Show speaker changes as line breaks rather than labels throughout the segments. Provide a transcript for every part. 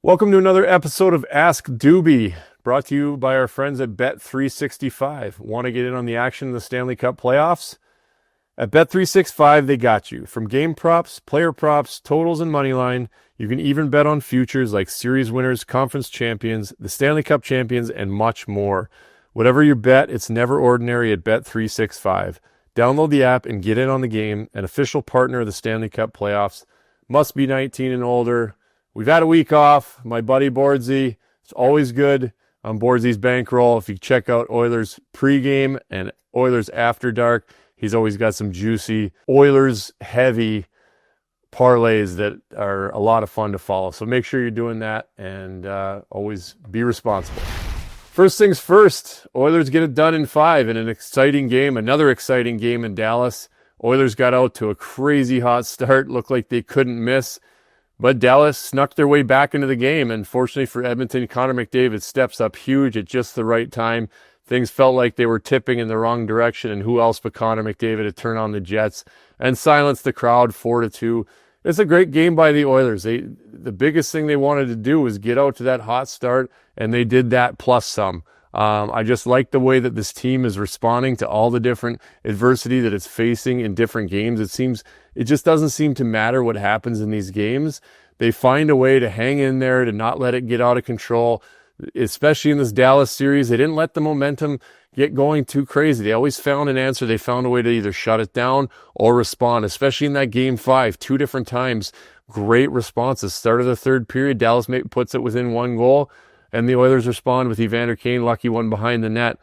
Welcome to another episode of Ask Dubey, brought to you by our friends at Bet365. Want to get in on the action in the Stanley Cup playoffs? At Bet365, they got you. From game props, player props, totals, and money line, you can even bet on futures like series winners, conference champions, the Stanley Cup champions, and much more. Whatever your bet, it's never ordinary at Bet365. Download the app and get in on the game, an official partner of the Stanley Cup playoffs. Must be 19 and older. We've had a week off. My buddy Bordsy, it's always good on Bordsy's bankroll. If you check out Oilers pregame and Oilers after dark, he's always got some juicy Oilers heavy parlays that are a lot of fun to follow. So make sure you're doing that and always be responsible. First things first, Oilers get it done in 5 in an exciting game, another exciting game in Dallas. Oilers got out to a crazy hot start, looked like they couldn't miss. But Dallas snuck their way back into the game, and fortunately for Edmonton, Connor McDavid steps up huge at just the right time. Things felt like they were tipping in the wrong direction, and who else but Connor McDavid to turn on the Jets and silence the crowd 4-2. It's a great game by the Oilers. The biggest thing they wanted to do was get out to that hot start, and they did that plus some. I just like the way that this team is responding to all the different adversity that it's facing in different games. It just doesn't seem to matter what happens in these games. They find a way to hang in there, to not let it get out of control, especially in this Dallas series. They didn't let the momentum get going too crazy. They always found an answer. They found a way to either shut it down or respond, especially in that game 5, 2 different times. Great responses. Start of the third period, Dallas puts it within 1 goal. And the Oilers respond with Evander Kane, lucky one behind the net.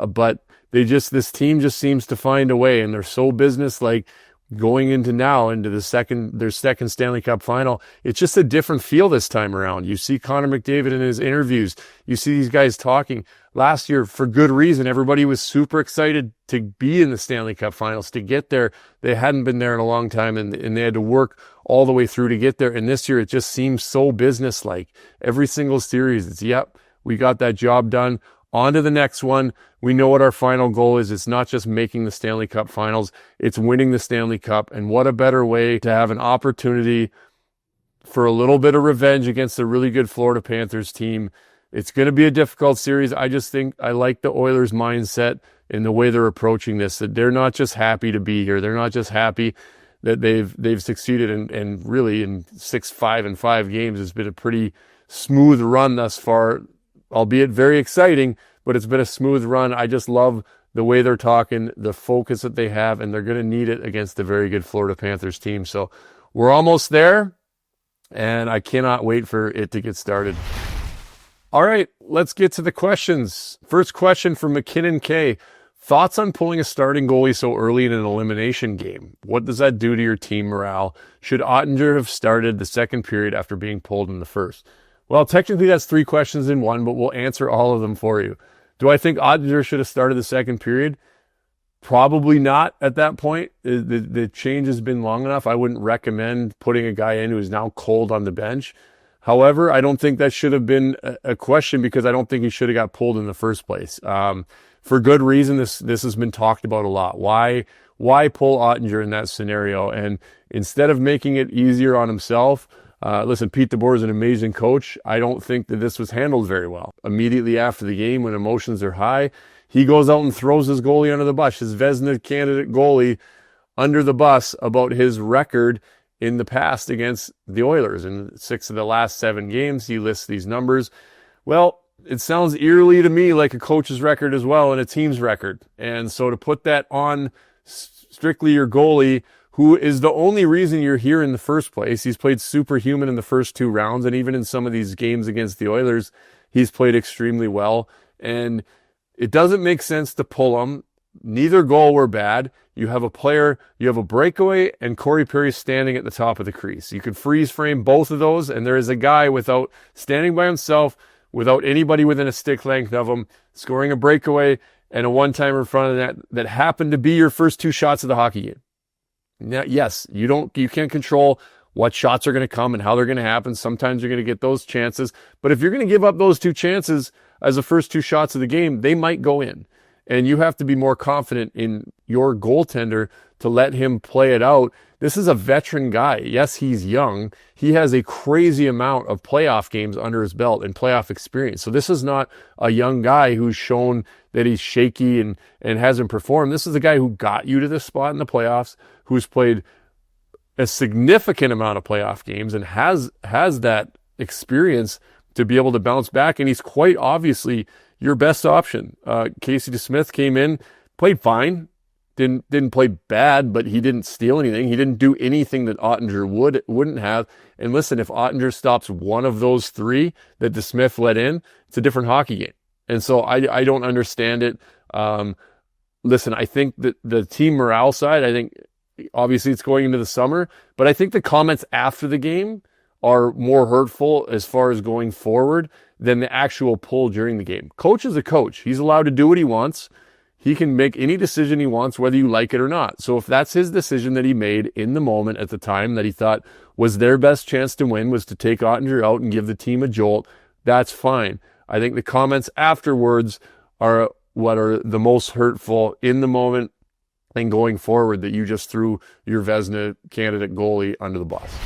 But this team just seems to find a way, and they're so businesslike going into their second Stanley Cup final. It's just a different feel this time around. You see Connor McDavid in his interviews. You see these guys talking. Last year, for good reason, everybody was super excited to be in the Stanley Cup finals, to get there. They hadn't been there in a long time, and they had to work all the way through to get there. And this year, it just seems so businesslike. Every single series, it's, yep, we got that job done. On to the next one. We know what our final goal is. It's not just making the Stanley Cup finals. It's winning the Stanley Cup. And what a better way to have an opportunity for a little bit of revenge against a really good Florida Panthers team. It's going to be a difficult series. I just think I like the Oilers' mindset in the way they're approaching this, that they're not just happy to be here. They're not just happy that they've succeeded, and really in 5 games, it's been a pretty smooth run thus far, albeit very exciting, but it's been a smooth run. I just love the way they're talking, the focus that they have, and they're going to need it against a very good Florida Panthers team. So we're almost there, and I cannot wait for it to get started. All right, let's get to the questions. First question from McKinnon K. Thoughts on pulling a starting goalie so early in an elimination game? What does that do to your team morale? Should Oettinger have started the second period after being pulled in the first? Well, technically that's 3 questions in one, but we'll answer all of them for you. Do I think Oettinger should have started the second period? Probably not at that point. The change has been long enough. I wouldn't recommend putting a guy in who is now cold on the bench. However, I don't think that should have been a question, because I don't think he should have got pulled in the first place. For good reason, this has been talked about a lot. Why pull Oettinger in that scenario? And instead of making it easier on himself, listen, Pete DeBoer is an amazing coach. I don't think that this was handled very well. Immediately after the game, when emotions are high, he goes out and throws his goalie under the bus, his Vezina candidate goalie under the bus, about his record in the past against the Oilers. In 6 of the last 7 games, he lists these numbers. Well, it sounds eerily to me like a coach's record as well, and a team's record. And so to put that on strictly your goalie, who is the only reason you're here in the first place. He's played superhuman in the first 2 rounds, and even in some of these games against the Oilers, he's played extremely well. And it doesn't make sense to pull him. Neither goal were bad. You have a breakaway, and Corey Perry standing at the top of the crease. You could freeze frame both of those, and there is a guy standing by himself, without anybody within a stick length of him, scoring a breakaway and a one-timer in front of that happened to be your first 2 shots of the hockey game. Now, yes, you can't control what shots are going to come and how they're going to happen. Sometimes you're going to get those chances. But if you're going to give up those 2 chances as the first 2 shots of the game, they might go in. and you have to be more confident in your goaltender to let him play it out. This is a veteran guy. Yes, he's young. He has a crazy amount of playoff games under his belt and playoff experience. So this is not a young guy who's shown that he's shaky and hasn't performed. This is a guy who got you to this spot in the playoffs, who's played a significant amount of playoff games and has that experience to be able to bounce back. And he's quite obviously your best option. Casey DeSmith came in, played fine. Didn't play bad, but he didn't steal anything. He didn't do anything that Oettinger wouldn't have. And listen, if Oettinger stops one of those three that DeSmith let in, it's a different hockey game. And so I don't understand it. Listen, I think that the team morale side, I think obviously it's going into the summer, but I think the comments after the game are more hurtful as far as going forward than the actual pull during the game. Coach is a coach. He's allowed to do what he wants. He can make any decision he wants, whether you like it or not. So if that's his decision that he made in the moment at the time that he thought was their best chance to win was to take Oettinger out and give the team a jolt, that's fine. I think the comments afterwards are what are the most hurtful in the moment and going forward, that you just threw your Vezina candidate goalie under the bus.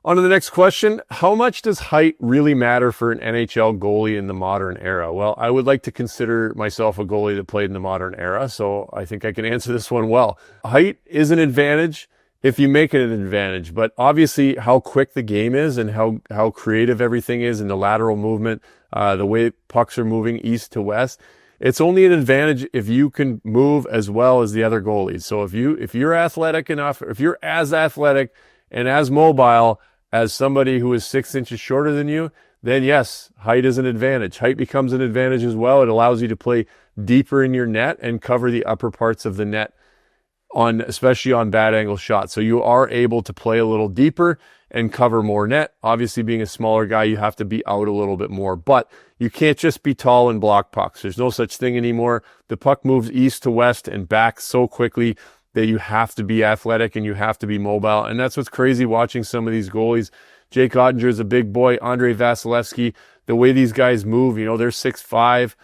On to the next question. How much does height really matter for an NHL goalie in the modern era? Well, I would like to consider myself a goalie that played in the modern era, so I think I can answer this one well. Height is an advantage if you make it an advantage, but obviously how quick the game is and how creative everything is in the lateral movement, the way pucks are moving east to west, it's only an advantage if you can move as well as the other goalies. So if you're athletic enough, if you're as athletic and as mobile as somebody who is 6 inches shorter than you, then yes, height is an advantage. Height becomes an advantage as well. It allows you to play deeper in your net and cover the upper parts of the net, especially on bad angle shots. So you are able to play a little deeper and cover more net. Obviously, being a smaller guy, you have to be out a little bit more, but you can't just be tall and block pucks. There's no such thing anymore. The puck moves east to west and back so quickly that you have to be athletic and you have to be mobile. And that's what's crazy watching some of these goalies. Jake Oettinger is a big boy. Andrei Vasilevsky, the way these guys move, they're 6'5",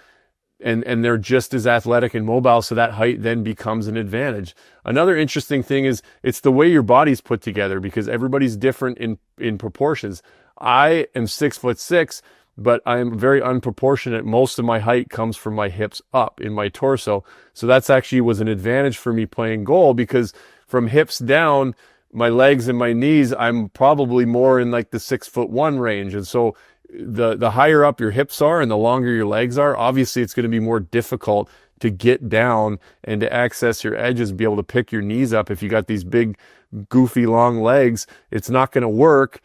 and they're just as athletic and mobile, so that height then becomes an advantage. Another interesting thing is it's the way your body's put together, because everybody's different in proportions. I am 6'6", but I am very unproportionate. Most of my height comes from my hips up in my torso. So that's actually was an advantage for me playing goal, because from hips down, my legs and my knees, I'm probably more in like the 6'1" range. And so the higher up your hips are and the longer your legs are, obviously it's going to be more difficult to get down and to access your edges and be able to pick your knees up. If you got these big, goofy, long legs, it's not going to work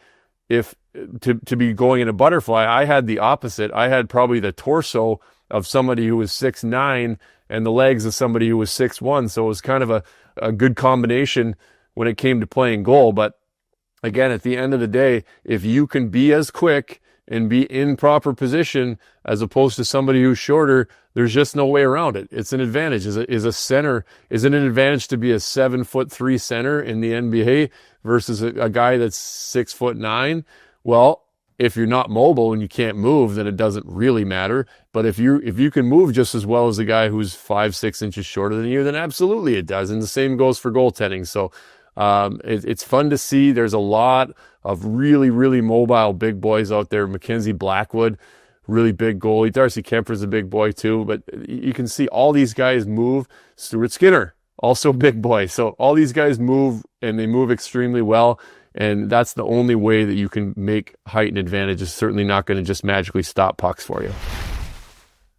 to be going in a butterfly. I had the opposite. I had probably the torso of somebody who was 6'9" and the legs of somebody who was 6'1". So it was kind of a good combination when it came to playing goal. But again, at the end of the day, if you can be as quick and be in proper position as opposed to somebody who's shorter, there's just no way around it. It's an advantage. Is a center, is it an advantage to be a 7'3" center in the NBA versus a guy that's 6'9"? Well, if you're not mobile and you can't move, then it doesn't really matter. But if you can move just as well as the guy who's 5-6 inches shorter than you, then absolutely it does. And the same goes for goaltending. So it's fun to see. There's a lot of really, really mobile big boys out there. Mackenzie Blackwood, really big goalie. Darcy Kemper's a big boy too. But you can see all these guys move. Stuart Skinner, also big boy. So all these guys move, and they move extremely well. And that's the only way that you can make height an advantage. It's certainly not going to just magically stop pucks for you.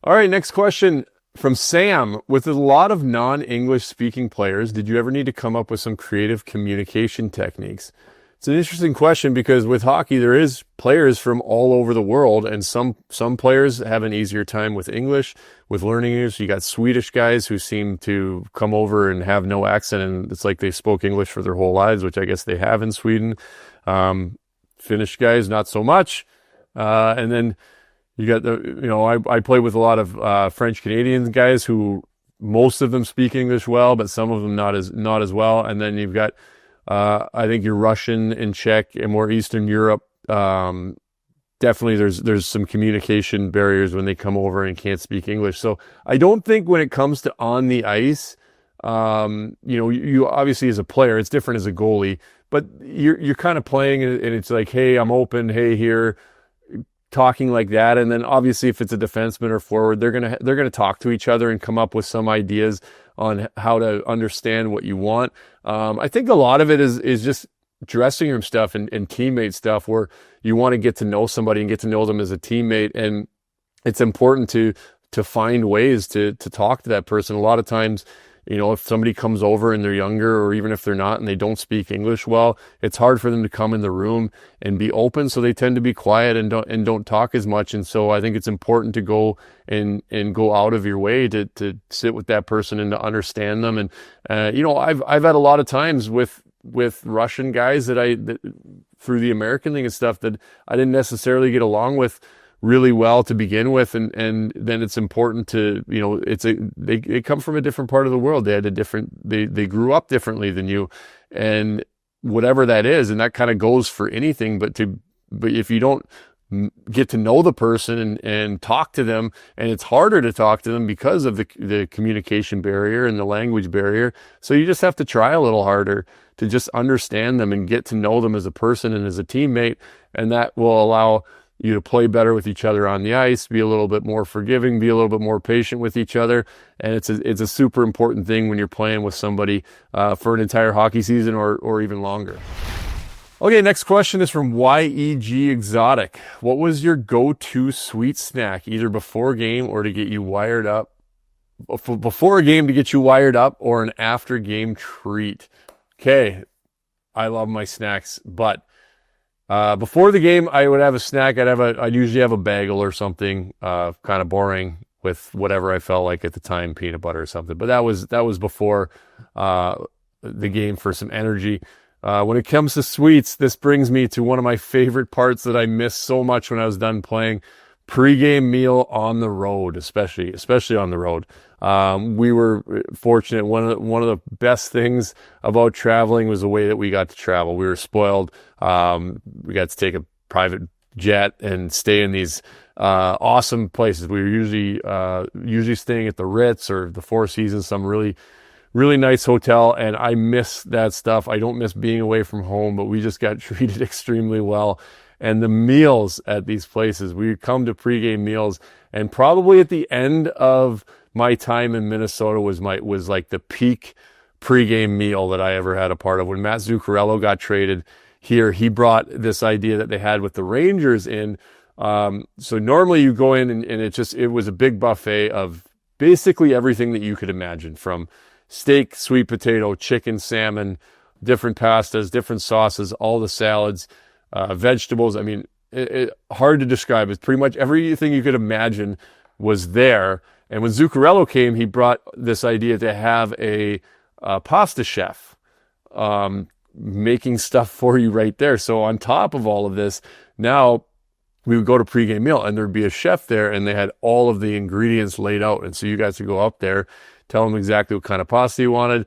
All right, next question from Sam. With a lot of non-English speaking players, did you ever need to come up with some creative communication techniques? It's an interesting question, because with hockey, there is players from all over the world, and some players have an easier time with English, with learning English. You got Swedish guys who seem to come over and have no accent, and it's like they spoke English for their whole lives, which I guess they have in Sweden. Finnish guys, not so much. And then you got I play with a lot of French Canadian guys who most of them speak English well, but some of them not as well. And then you've got I think you're Russian and Czech and more Eastern Europe definitely there's some communication barriers when they come over and can't speak English. So I don't think when it comes to on the ice, you obviously as a player, it's different as a goalie, but you're kind of playing and it's like, hey, I'm open, hey, here, talking like that. And then obviously if it's a defenseman or forward, they're gonna talk to each other and come up with some ideas on how to understand what you want. I think a lot of it is just dressing room stuff and teammate stuff where you want to get to know somebody and get to know them as a teammate. And it's important to find ways to talk to that person. A lot of times, if somebody comes over and they're younger, or even if they're not and they don't speak English well, it's hard for them to come in the room and be open. So they tend to be quiet and don't talk as much. And so I think it's important to go and go out of your way to sit with that person and to understand them. And I've had a lot of times with Russian guys that through the American thing and stuff that I didn't necessarily get along with really well to begin with, and then it's important to they come from a different part of the world. They had they grew up differently than you, and whatever that is, and that kind of goes for anything. But if you don't get to know the person and talk to them, and it's harder to talk to them because of the communication barrier and the language barrier. So you just have to try a little harder to just understand them and get to know them as a person and as a teammate, and that will allow you to play better with each other on the ice, be a little bit more forgiving, be a little bit more patient with each other. And it's a super important thing when you're playing with somebody for an entire hockey season or even longer. Okay, next question is from YEG Exotic. What was your go-to sweet snack, either before game or to get you wired up? Before a game to get you wired up, or an after-game treat? Okay, I love my snacks, but before the game, I would have a snack. I'd usually have a bagel or something, kind of boring, with whatever I felt like at the time, peanut butter or something. But that was before the game for some energy. When it comes to sweets, this brings me to one of my favorite parts that I missed so much when I was done playing: pregame meal on the road, especially on the road. We were fortunate. One of the best things about traveling was the way that we got to travel. We were spoiled. We got to take a private jet and stay in these awesome places. We were usually staying at the Ritz or the Four Seasons, some really, really nice hotel, and I miss that stuff. I don't miss being away from home, but we just got treated extremely well. And the meals at these places, we come to pregame meals, and probably at the end of my time in Minnesota was like the peak pregame meal that I ever had a part of. When Matt Zuccarello got traded here, he brought this idea that they had with the Rangers in. So normally you go in and it was a big buffet of basically everything that you could imagine, from steak, sweet potato, chicken, salmon, different pastas, different sauces, all the salads, vegetables. I mean, hard to describe. It's pretty much everything you could imagine was there. And when Zuccarello came, he brought this idea to have a pasta chef making stuff for you right there. So on top of all of this, now we would go to pregame meal and there'd be a chef there, and they had all of the ingredients laid out. And so you guys could go up there, tell them exactly what kind of pasta you wanted,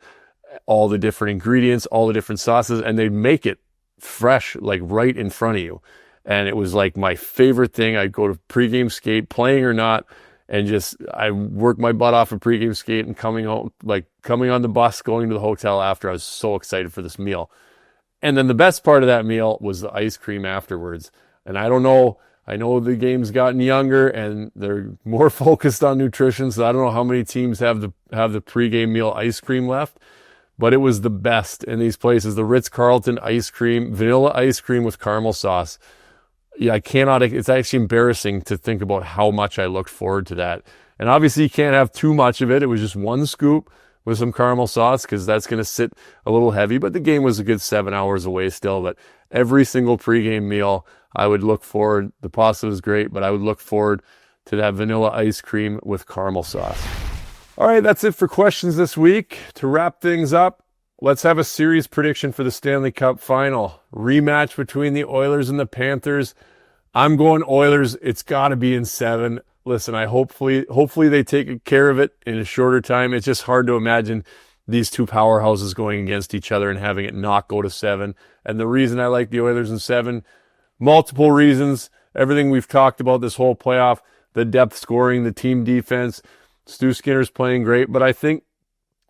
all the different ingredients, all the different sauces, and they'd make it fresh, like right in front of you. And it was like my favorite thing. I'd go to pregame skate, playing or not, and I worked my butt off a pregame skate, and coming on the bus, going to the hotel after. I was so excited for this meal. And then the best part of that meal was the ice cream afterwards. And I know the game's gotten younger and they're more focused on nutrition, so I don't know how many teams have the pregame meal ice cream left, but it was the best in these places. The Ritz-Carlton ice cream, vanilla ice cream with caramel sauce. Yeah, it's actually embarrassing to think about how much I looked forward to that. And obviously you can't have too much of it. It was just one scoop with some caramel sauce, because that's going to sit a little heavy, but the game was a good 7 hours away still. But every single pregame meal, I would look forward. The pasta was great, but I would look forward to that vanilla ice cream with caramel sauce. All right, that's it for questions this week. To wrap things up, let's have a series prediction for the Stanley Cup Final. Rematch between the Oilers and the Panthers. I'm going Oilers. It's got to be in 7. Listen, hopefully they take care of it in a shorter time. It's just hard to imagine these two powerhouses going against each other and having it not go to 7. And the reason I like the Oilers in 7, multiple reasons. everything we've talked about this whole playoff, the depth scoring, the team defense. Stu Skinner's playing great, but I think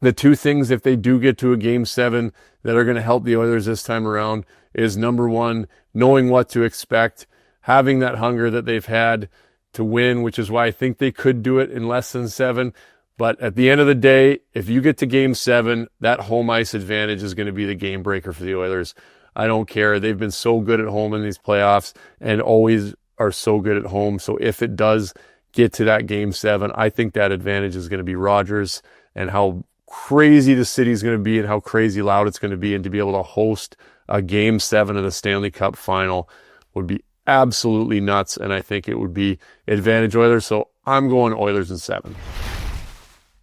the two things, if they do get to a game 7, that are going to help the Oilers this time around is, number one, knowing what to expect, having that hunger that they've had to win, which is why I think they could do it in less than 7. But at the end of the day, if you get to game 7, that home ice advantage is going to be the game breaker for the Oilers. I don't care. They've been so good at home in these playoffs and always are so good at home. So if it does get to that game 7, I think that advantage is going to be Rogers, and how crazy the city's going to be and how crazy loud it's going to be. And to be able to host a game 7 of the Stanley Cup Final would be absolutely nuts. And I think it would be advantage Oilers. So I'm going Oilers in 7.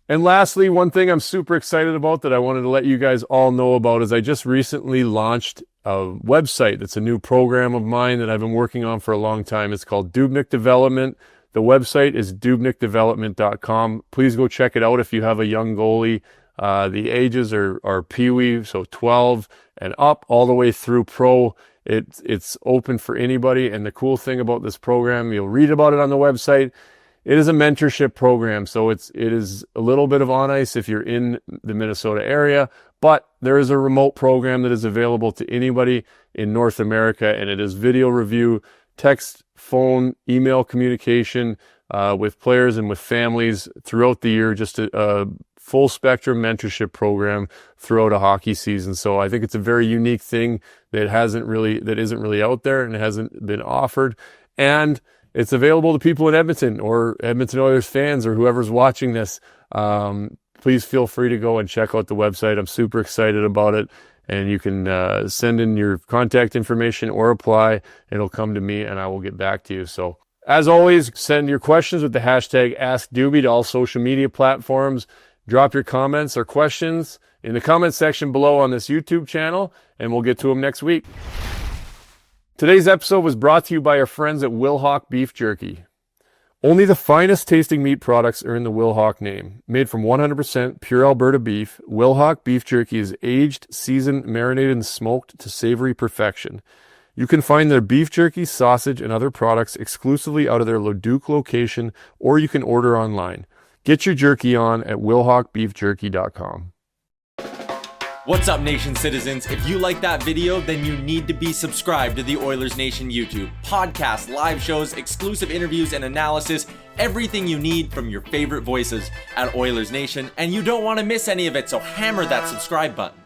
And lastly, one thing I'm super excited about that I wanted to let you guys all know about is I just recently launched a website that's a new program of mine that I've been working on for a long time. It's called Dubnyk Development. The website is dubnykdevelopment.com. Please go check it out if you have a young goalie. The ages are peewee, so 12 and up, all the way through pro. It's open for anybody. And the cool thing about this program, you'll read about it on the website, it is a mentorship program. So it is a little bit of on ice if you're in the Minnesota area, but there is a remote program that is available to anybody in North America, and it is video review, text, phone, email communication with players and with families throughout the year, just a full spectrum mentorship program throughout a hockey season. So I think it's a very unique thing that isn't really out there and it hasn't been offered. And it's available to people in Edmonton or Edmonton Oilers fans or whoever's watching this. Please feel free to go and check out the website. I'm super excited about it. And you can send in your contact information or apply. It'll come to me and I will get back to you. So as always, send your questions with the hashtag AskDubey to all social media platforms. Drop your comments or questions in the comment section below on this YouTube channel, and we'll get to them next week. Today's episode was brought to you by our friends at Wilhauk Beef Jerky. Only the finest tasting meat products earn the Wilhauk name. Made from 100% pure Alberta beef, Wilhauk Beef Jerky is aged, seasoned, marinated, and smoked to savory perfection. You can find their beef jerky, sausage, and other products exclusively out of their Leduc location, or you can order online. Get your jerky on at wilhaukbeefjerky.com.
What's up, Nation citizens? If you like that video, then you need to be subscribed to the Oilers Nation YouTube. Podcasts, live shows, exclusive interviews, and analysis. Everything you need from your favorite voices at Oilers Nation. And you don't want to miss any of it, so hammer that subscribe button.